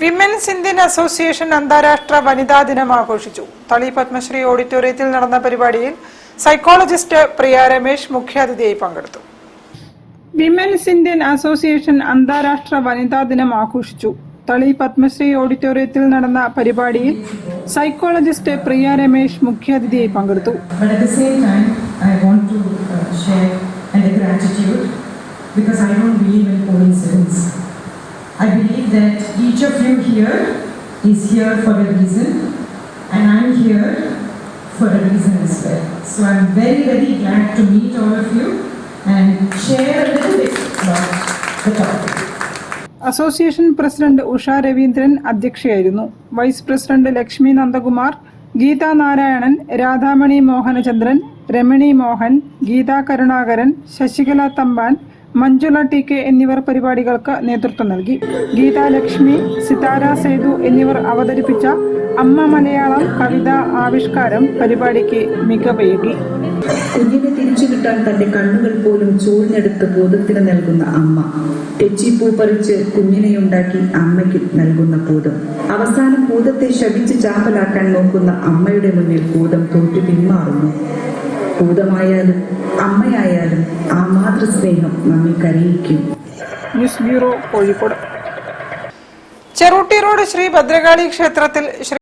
Women's Indian association അന്താരാഷ്ട്ര വനിതാ ദിനം ആഘോഷിച്ചു. തളി പത്മശ്രീ ഓഡിറ്റോറിയത്തിൽ നടന്ന പരിപാടിയിൽ സൈക്കോളജിസ്റ്റ് പ്രിയ രമേശ് മുഖ്യാതിഥിയായി പങ്കെടുത്തു. വിമൻസ് ഇന്ത്യൻ അസോസിയേഷൻ അന്താരാഷ്ട്ര വനിതാ ദിനം ആഘോഷിച്ചു. തളി പത്മശ്രീ ഓഡിറ്റോറിയത്തിൽ നടന്ന പരിപാടിയിൽ സൈക്കോളജിസ്റ്റ് പ്രിയ രമേശ് മുഖ്യാതിഥിയായി പങ്കെടുത്തു. I believe that each of you here is here for a reason, and I'm here for a reason as well. So I'm very, very glad to meet all of you and share a little bit about the topic. Association president Usha Raveendran അധ്യക്ഷയായിരുന്നു. Vice president Lakshmi Nandakumar, Geetha Narayanan, Radhamani Mohanachandran, Ramani Mohan, Geetha Karunakaran, Sasikala Thampan, Manjula T K എന്നിവർ പരിപാടികൾക്ക് നേതൃത്വം നൽകി. ഗീതാ ലക്ഷ്മി, സിതാര സേതു എന്നിവർ അവതരിപ്പിച്ച അമ്മ മലയാളം കവിതാ ആവിഷ്കാരം പരിപാടിക്ക് മികവേകി. കുഞ്ഞിനെ തിരിച്ചു കിട്ടാൻ തന്റെ കണ്ണുകൾ പോലും ചൂഴ്ന്നെടുത്ത് ഭൂതത്തിന് നൽകുന്ന അമ്മ, തെച്ചിപ്പൂ പറിച്ച് കുഞ്ഞിനെയുണ്ടാക്കി അമ്മയ്ക്ക് നൽകുന്ന ഭൂതം, അവസാനം ഭൂതത്തെ ശപിച്ച് ചാമ്പലാക്കാൻ നോക്കുന്ന അമ്മയുടെ മുന്നിൽ ഭൂതം തോറ്റു പിന്മാറുന്നു. ഭൂതമായാലും അമ്മയായാലും ആ മാതൃസ്നേഹം നമ്മെ കരയിക്കും. News bureau, Kozhikode. Cherootty road Sree Bhadrakali ക്ഷേത്രത്തിൽ